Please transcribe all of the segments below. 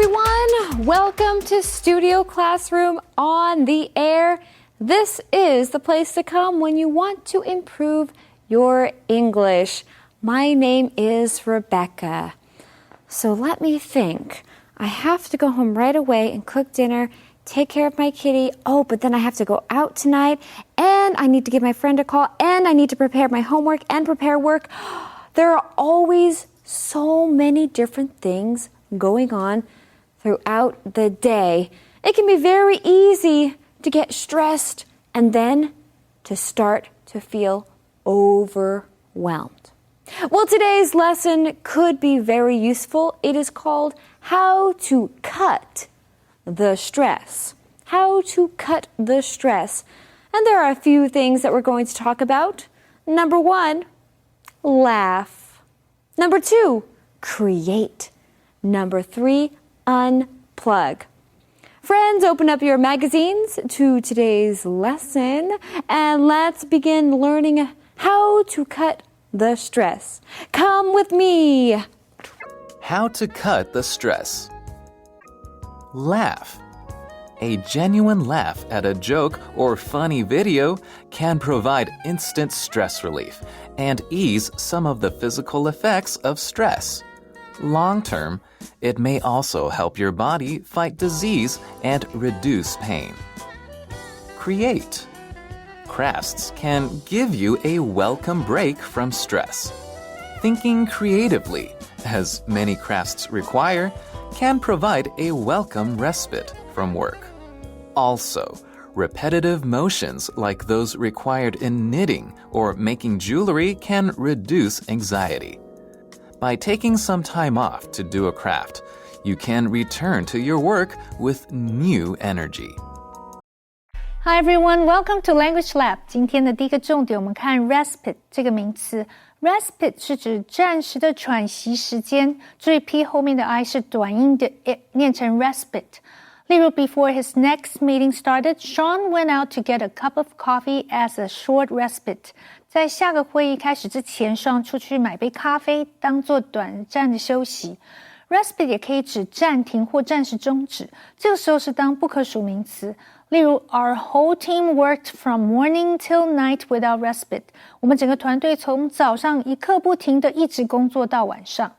everyone. Welcome to Studio Classroom on the Air. This is the place to come when you want to improve your English. My name is Rebecca. So let me think. I have to go home right away and cook dinner, take care of my kitty. Oh, but then I have to go out tonight, and I need to give my friend a call, and I need to prepare my homework and prepare work. There are always so many different things going on throughout the day. It can be very easy to get stressed and then to start to feel overwhelmed. Well, today's lesson could be very useful. It is called How to Cut the Stress. How to cut the stress. And there are a few things that we're going to talk about. Number 1, laugh. Number 2, create. Number 3, unplug. Friends, open up your magazines to today's lesson and let's begin learning how to cut the stress. Come with me. How to cut the stress. Laugh. A genuine laugh at a joke or funny video can provide instant stress relief and ease some of the physical effects of stress. Long term, it may also help your body fight disease and reduce pain. Create. Crafts can give you a welcome break from stress. Thinking creatively, as many crafts require, can provide a welcome respite from work. Also, repetitive motions like those required in knitting or making jewelry can reduce anxiety. By taking some time off to do a craft, you can return to your work with new energy. Hi everyone, welcome to Language Lab. 今天的第一个重点，我们看 respite 这个名词。respite 是指暂时的喘息时间，注意 P 后面的 I 是短音的 I， 念成 respite。例如 Before his next meeting started, Sean went out to get a cup of coffee as a short respite. 在下个会议开始之前， Sean 出去买杯咖啡，当作短暂的休息。respite 也可以指暂停或暂时终止，这个时候是当不可数名词。例如 Our whole team worked from morning till night without respite. 我们整个团队从早上一刻不停的一直工作到晚上。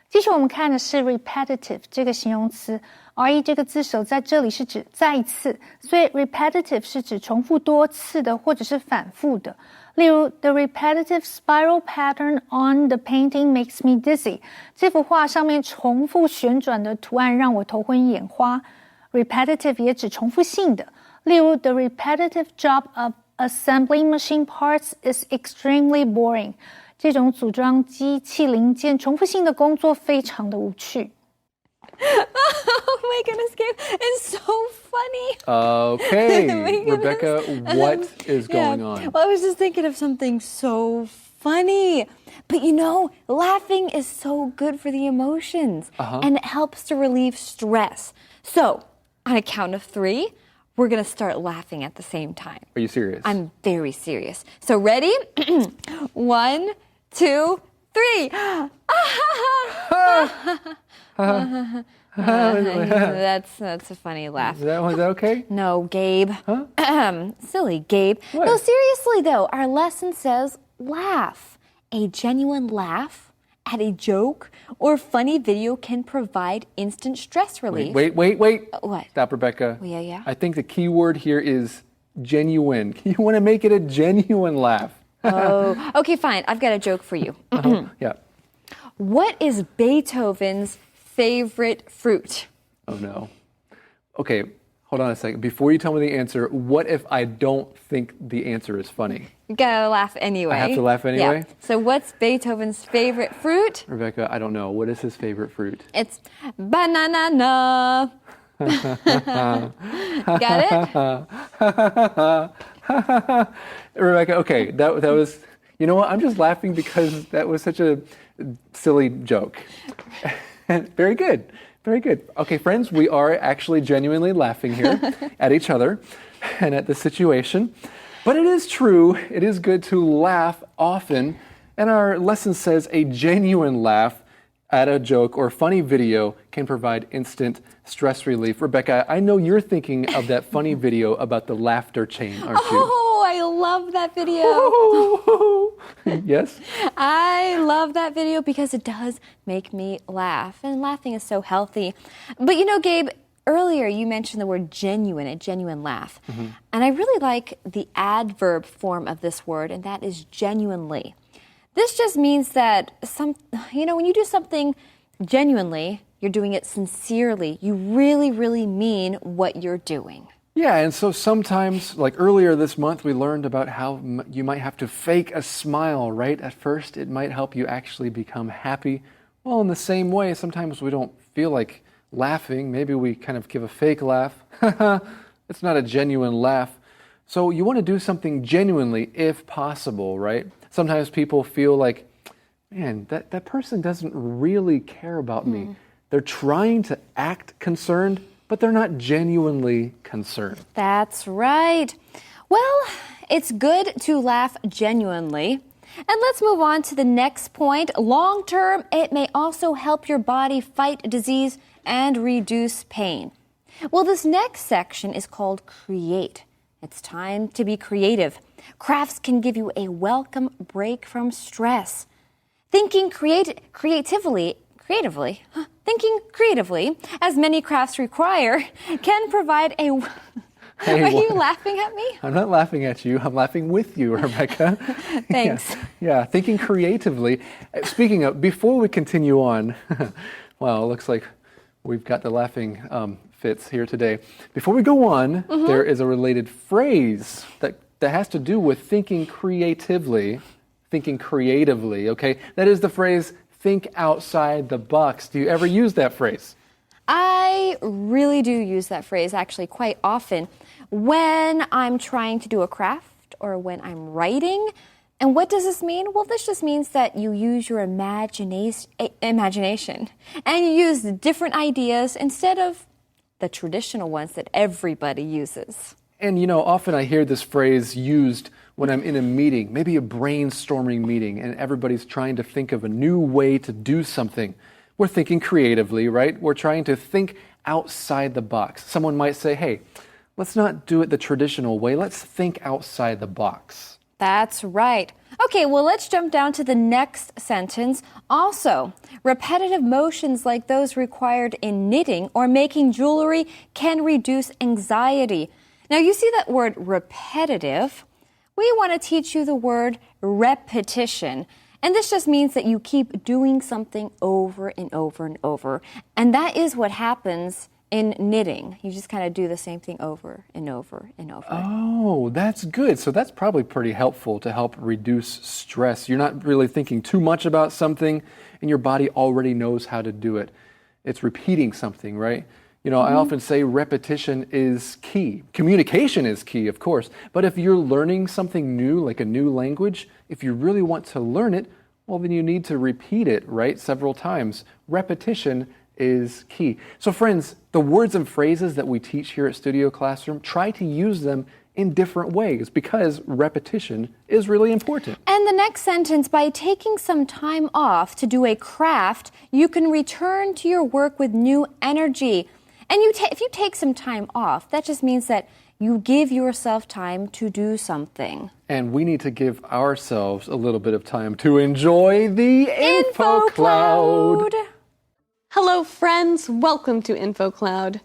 继续我们看的是 repetitive 这个形容词， re 这个字首在这里是指再次，所以 repetitive 是指重复多次的或者是反复的。例如 The repetitive spiral pattern on the painting makes me dizzy. 这幅画上面重复旋转的图案让我头昏眼花。Repetitive 也指重复性的，例如 The repetitive job of assembling machine parts is extremely boring. 这种组装机器零件重复性的工作非常的无趣。Oh my goodness, Gabe, it's so funny. Okay, Rebecca, what is going on? Well, I was just thinking of something so funny. But you know, laughing is so good for the emotions. And it helps to relieve stress. So, on a count of 3, we're going to start laughing at the same time. Are you serious? I'm very serious. So, ready? 1, 2, 3. That's a funny laugh. Is that okay? No, Gabe. Huh? Silly Gabe. What? No, seriously though, our lesson says laugh. A genuine laugh at a joke or funny video can provide instant stress relief. Wait. What? Stop, Rebecca. Yeah. I think the key word here is genuine. You want to make it a genuine laugh. Oh, okay, fine. I've got a joke for you. Yeah. What is Beethoven's favorite fruit? Oh, no. Okay, hold on a second. Before you tell me the answer, what if I don't think the answer is funny? You gotta laugh anyway. I have to laugh anyway? Yeah. So what's Beethoven's favorite fruit? Rebecca, I don't know. What is his favorite fruit? It's banana. Got it? Rebecca, okay, that was... You know what? I'm just laughing because that was such a silly joke. Very good. Very good. Okay, friends, we are actually genuinely laughing here at each other and at the situation. But it is true, it is good to laugh often. And our lesson says a genuine laugh at a joke or funny video can provide instant stress relief. Rebecca, I know you're thinking of that funny video about the laughter chain, aren't you? Oh, I love that video. Yes? I love that video because it does make me laugh, and laughing is so healthy. But you know, Gabe, earlier you mentioned the word genuine, a genuine laugh. And I really like the adverb form of this word, and that is genuinely. This just means that when you do something genuinely, you're doing it sincerely. You really, really mean what you're doing. Yeah, and so sometimes, like earlier this month, we learned about how you might have to fake a smile, right? At first, it might help you actually become happy. Well, in the same way, sometimes we don't feel like laughing. Maybe we kind of give a fake laugh. It's not a genuine laugh. So you want to do something genuinely if possible, right? Sometimes people feel like, man, that person doesn't really care about me. They're trying to act concerned, but they're not genuinely concerned. That's right. Well, it's good to laugh genuinely. And let's move on to the next point. Long term, it may also help your body fight disease and reduce pain. Well, this next section is called Create. It's time to be creative. Crafts can give you a welcome break from stress. Thinking creatively, as many crafts require, can provide a... Hey, Are you laughing at me? I'm not laughing at you. I'm laughing with you, Rebecca. Thanks. Yeah, thinking creatively. Speaking of, before we continue on, well, it looks like we've got the laughing fits here today. Before we go on, there is a related phrase that has to do with thinking creatively, okay? That is the phrase, think outside the box. Do you ever use that phrase? I really do use that phrase actually quite often when I'm trying to do a craft or when I'm writing. And what does this mean? Well, this just means that you use your imagination and you use different ideas instead of the traditional ones that everybody uses. And often I hear this phrase used when I'm in a meeting, maybe a brainstorming meeting, and everybody's trying to think of a new way to do something. We're thinking creatively, right? We're trying to think outside the box. Someone might say, hey, let's not do it the traditional way. Let's think outside the box. That's right. Okay, well, let's jump down to the next sentence. Also, repetitive motions like those required in knitting or making jewelry can reduce anxiety. Now, you see that word repetitive? We want to teach you the word repetition. And this just means that you keep doing something over and over and over. And that is what happens in knitting. You just kind of do the same thing over and over and over. Oh, that's good. So that's probably pretty helpful to help reduce stress. You're not really thinking too much about something, and your body already knows how to do it. It's repeating something, right? I often say repetition is key. Communication is key, of course. But if you're learning something new, like a new language, if you really want to learn it, well, then you need to repeat it, right, several times. Repetition is key. So friends, the words and phrases that we teach here at Studio Classroom, try to use them in different ways because repetition is really important. And the next sentence, by taking some time off to do a craft, you can return to your work with new energy. And if you take some time off, that just means that you give yourself time to do something. And we need to give ourselves a little bit of time to enjoy the Info Cloud. Hello, friends. Welcome to Info Cloud.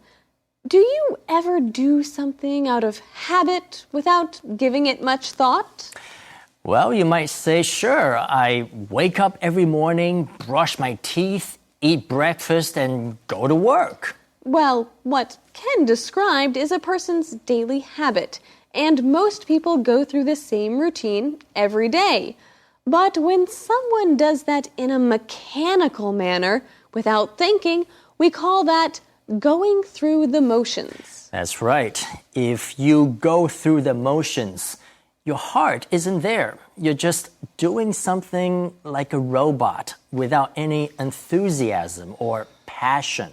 Do you ever do something out of habit without giving it much thought? Well, you might say, sure. I wake up every morning, brush my teeth, eat breakfast, and go to work. Well, what Ken described is a person's daily habit, and most people go through the same routine every day. But when someone does that in a mechanical manner, without thinking, we call that going through the motions. That's right. If you go through the motions, your heart isn't there. You're just doing something like a robot without any enthusiasm or passion.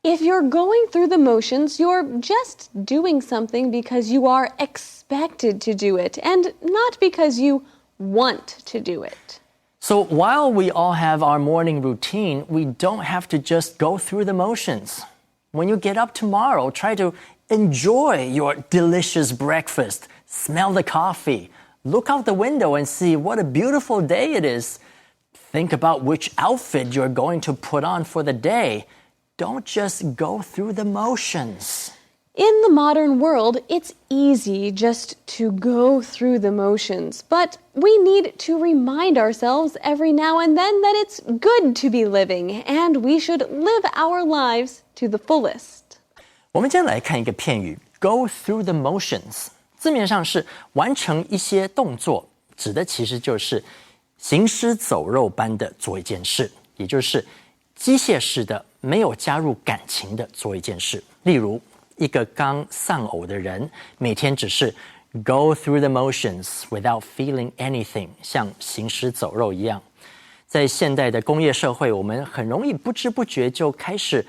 If you're going through the motions, you're just doing something because you are expected to do it and not because you want to do it. So while we all have our morning routine, we don't have to just go through the motions. When you get up tomorrow, try to enjoy your delicious breakfast, smell the coffee, look out the window and see what a beautiful day it is. Think about which outfit you're going to put on for the day. Don't just go through the motions. In the modern world, it's easy just to go through the motions, but we need to remind ourselves every now and then that it's good to be living, and we should live our lives to the fullest. 我们今天来看一个片语 go through the motions 字面上是完成一些动作，指的其实就是行尸走肉般的做一件事，也就是机械式的没有加入感情的做一件事。例如一个刚丧偶的人每天只是 go through the motions without feeling anything 像行尸走肉一样。在现代的工业社会，我们很容易不知不觉就开始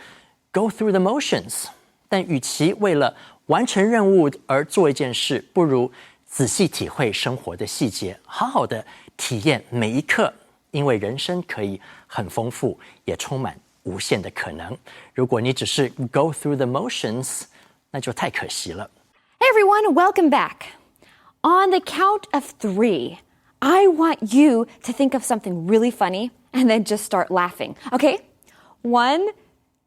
go through the motions， 但与其为了完成任务而做一件事，不如仔细体会生活的细节，好好的体验每一刻，因为人生可以很丰富，也充满无限的可能。如果你只是 go through the motions， 那就太可惜了。 Hey everyone, welcome back. On the count of 3, I want you to think of something really funny and then just start laughing. Okay? 1,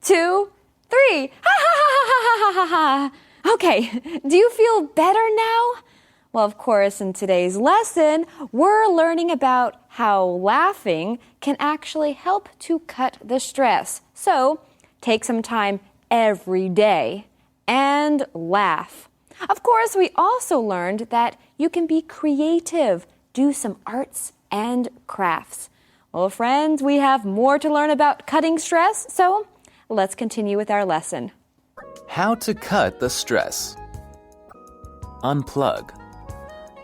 2, 3. Ha ha ha ha ha ha ha. Okay, do you feel better now? Well, of course, in today's lesson, we're learning about how laughing can actually help to cut the stress. So, take some time every day and laugh. Of course, we also learned that you can be creative, do some arts and crafts. Well, friends, we have more to learn about cutting stress, so let's continue with our lesson. How to cut the stress. Unplug.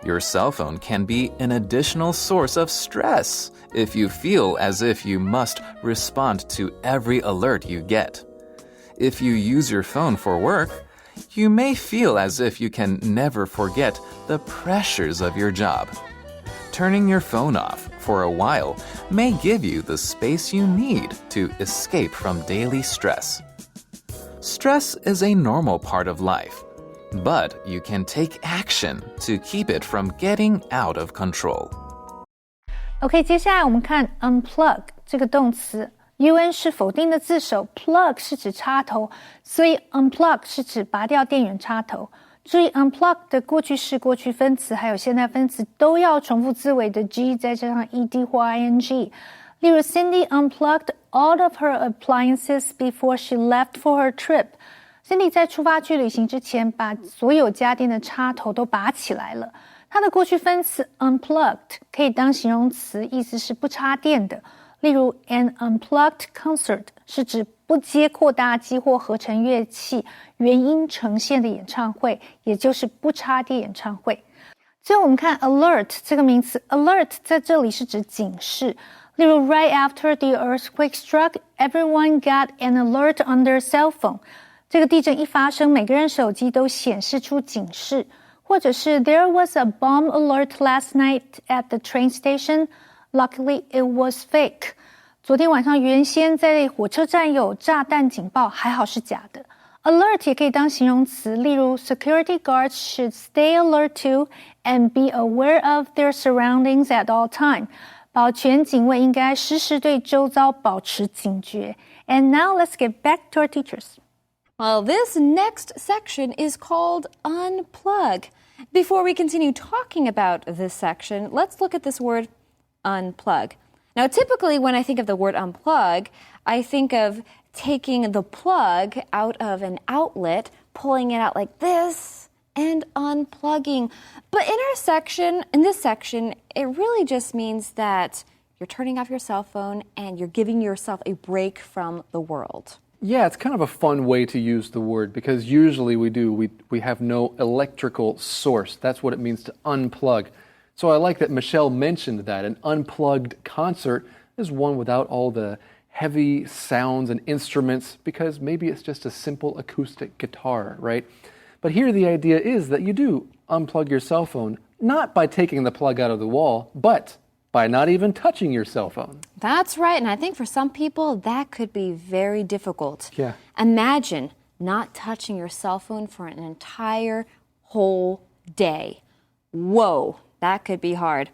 Your cell phone can be an additional source of stress if you feel as if you must respond to every alert you get. If you use your phone for work, you may feel as if you can never forget the pressures of your job. Turning your phone off for a while may give you the space you need to escape from daily stress. Stress is a normal part of life, but you can take action to keep it from getting out of control. OK， 接下来我们看 unplug 这个动词。un 是否定的字首 ，plug 是指插头，所以 unplug 是指拔掉电源插头。注意 unplug 的过去式、过去分词还有现在分词都要重复字尾的 g 再加上 ed 或 ing。例如 Cindy unplugged all of her appliances before she left for her trip. Cindy 在出发去旅行之前，把所有家电的插头都拔起来了。它的过去分词 unplugged 可以当形容词，意思是不插电的。例如 an unplugged concert 是指不接扩大机或合成乐器原音呈现的演唱会，也就是不插电演唱会。最后我们看 alert 这个名词 alert 在这里是指警示。例如 right after the earthquake struck, everyone got an alert on their cell phone. 这个地震一发生，每个人手机都显示出警示。或者是 there was a bomb alert last night at the train station. Luckily, it was fake. 昨天晚上原先在火车站有炸弹警报，还好是假的。Alert 也可以当形容词，例如 Security guards should stay alert to and be aware of their surroundings at all time. 保全警卫应该时时对周遭保持警觉。And now let's get back to our teachers. Well, this next section is called unplug. Before we continue talking about this section, let's look at this word unplug. Now, typically when I think of the word unplug, I think of taking the plug out of an outlet, pulling it out like this, and unplugging. But in this section, it really just means that you're turning off your cell phone and you're giving yourself a break from the world. Yeah, it's kind of a fun way to use the word because usually we have no electrical source. That's what it means to unplug. So I like that Michelle mentioned that an unplugged concert is one without all the heavy sounds and instruments because maybe it's just a simple acoustic guitar, right? But here the idea is that you do unplug your cell phone, not by taking the plug out of the wall, but by not even touching your cell phone. That's right. And I think for some people, that could be very difficult. Yeah. Imagine not touching your cell phone for an entire whole day. Whoa, that could be hard.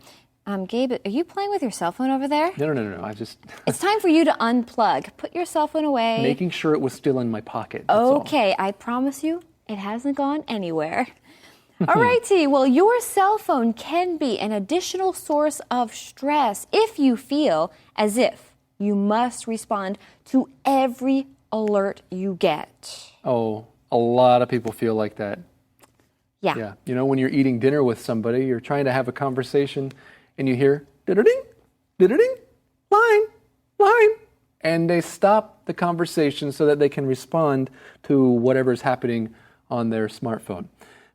Gabe, are you playing with your cell phone over there? No. I just... It's time for you to unplug. Put your cell phone away. Making sure it was still in my pocket. That's all. Okay, I promise you, it hasn't gone anywhere. All righty, well, your cell phone can be an additional source of stress if you feel as if you must respond to every alert you get. Oh, a lot of people feel like that. Yeah. You know, when you're eating dinner with somebody, you're trying to have a conversation, and you hear, da-da-ding, da-da-ding, line, and they stop the conversation so that they can respond to whatever's happening on their smartphone.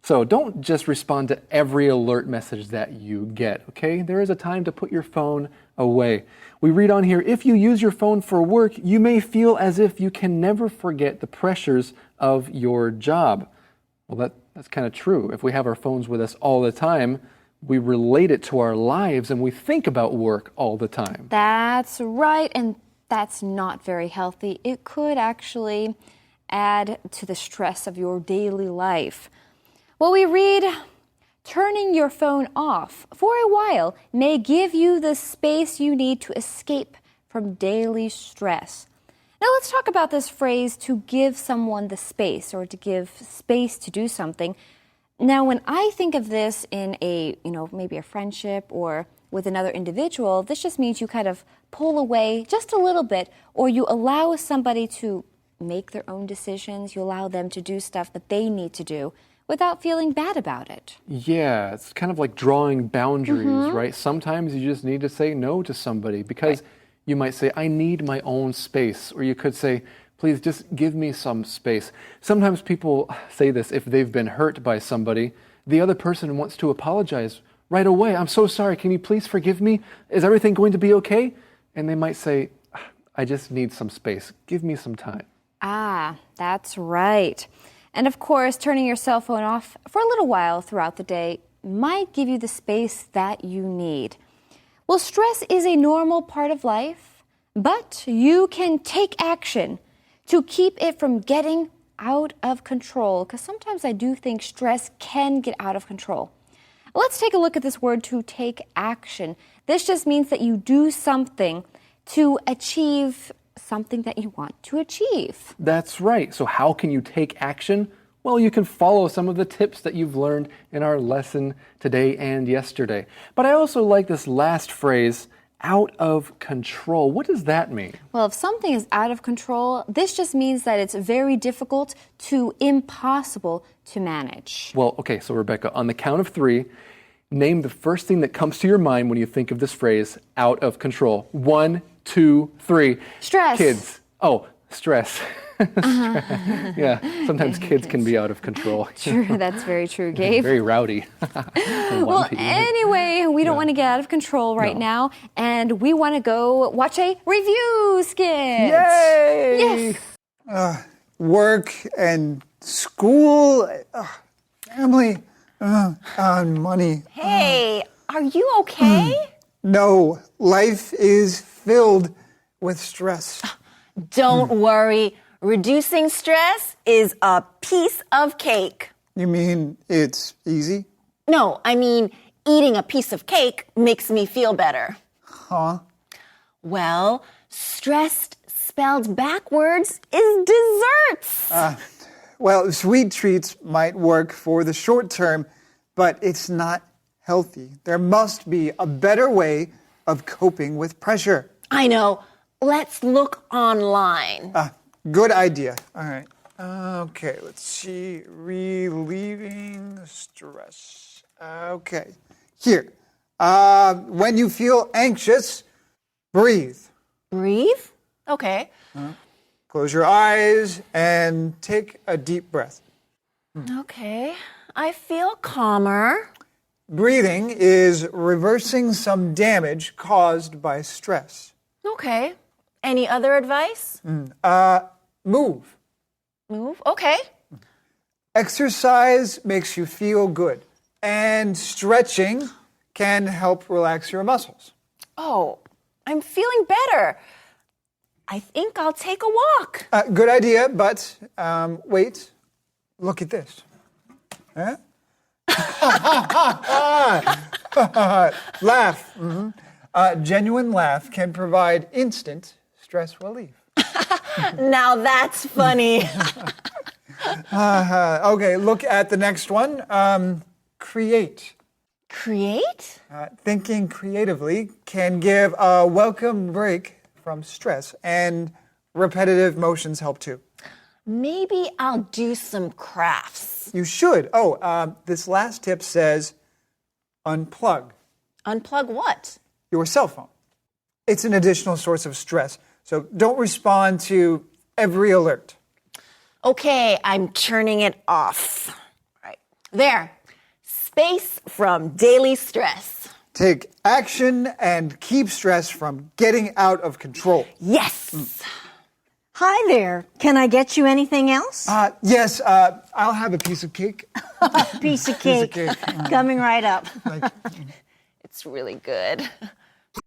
So don't just respond to every alert message that you get, okay? There is a time to put your phone away. We read on here, if you use your phone for work, you may feel as if you can never forget the pressures of your job. Well, that's kind of true. If we have our phones with us all the time, we relate it to our lives and we think about work all the time. That's right, and that's not very healthy. It could actually add to the stress of your daily life. Well, we read, turning your phone off for a while may give you the space you need to escape from daily stress. Now let's talk about this phrase, to give someone the space, or to give space to do something. Now, when I think of this in a, maybe a friendship or with another individual, this just means you kind of pull away just a little bit, or you allow somebody to make their own decisions. You allow them to do stuff that they need to do without feeling bad about it. Yeah, it's kind of like drawing boundaries, right? Sometimes you just need to say no to somebody because you might say, I need my own space. Or you could say, please just give me some space. Sometimes people say this if they've been hurt by somebody. The other person wants to apologize right away. I'm so sorry. Can you please forgive me? Is everything going to be okay? And they might say, I just need some space. Give me some time. Ah, that's right. And of course, turning your cell phone off for a little while throughout the day might give you the space that you need. Well, stress is a normal part of life, but you can take action to keep it from getting out of control, because sometimes I do think stress can get out of control. Let's take a look at this word, to take action. This just means that you do something to achieve something that you want to achieve. That's right. So how can you take action? Well, you can follow some of the tips that you've learned in our lesson today and yesterday. But I also like this last phrase, out of control. What does that mean? Well, if something is out of control, this just means that it's very difficult to impossible to manage. Well, okay, so Rebecca, on the count of 3, name the first thing that comes to your mind when you think of this phrase, out of control. 1, 2, 3. Stress. Kids. Oh, stress. Yeah, sometimes kids can be out of control. True, that's very true, Gabe. Very rowdy. Well, anyway, we don't want to get out of control right now, and we want to go watch a review skit. Yay! Yes. Work and school, family, money. Hey, are you okay? No, life is filled with stress. Don't worry. Reducing stress is a piece of cake. You mean it's easy? No, I mean, eating a piece of cake makes me feel better. Huh? Well, stressed spelled backwards is desserts. Well, sweet treats might work for the short term, but it's not healthy. There must be a better way of coping with pressure. I know. Let's look online. Good idea. All right. Okay, let's see. Relieving stress. Okay. Here. When you feel anxious, breathe. Breathe? Okay. Close your eyes and take a deep breath. Okay. I feel calmer. Breathing is reversing some damage caused by stress. Okay. Any other advice? Move. Move? Okay. Exercise makes you feel good, and stretching can help relax your muscles. Oh, I'm feeling better. I think I'll take a walk. Good idea, but wait. Look at this. Huh? Laugh. Genuine laugh can provide instant stress relief. Now that's funny. Okay, look at the next one. Create. Create? Thinking creatively can give a welcome break from stress, and repetitive motions help too. Maybe I'll do some crafts. You should. This last tip says unplug Unplug what? your cell phone. It's an additional source of stress, so don't respond to every alert. Okay, I'm turning it off. Right. There. Space from daily stress. Take action and keep stress from getting out of control. Yes. Hi there. Can I get you anything else? Yes, I'll have a piece of cake. Piece of cake. Coming right up. It's really good.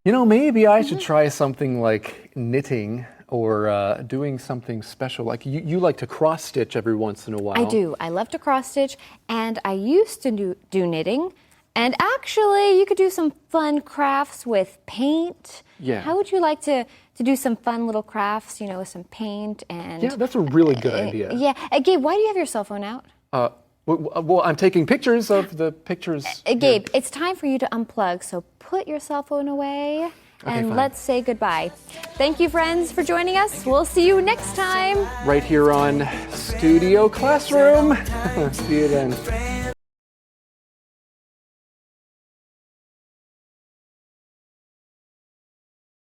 Maybe I should try something like knitting or doing something special. Like you like to cross stitch every once in a while. I do. I love to cross stitch, and I used to do knitting. And actually, you could do some fun crafts with paint. Yeah. How would you like to do some fun little crafts, with some paint and... Yeah, that's a really good idea. Yeah. Gabe, why do you have your cell phone out? Well, I'm taking pictures of the pictures. Gabe, it's time for you to unplug, so put your cell phone away and fine. let's say goodbye. Thank you, friends, for joining us. We'll see you next time. Right here on Studio Classroom. See you then.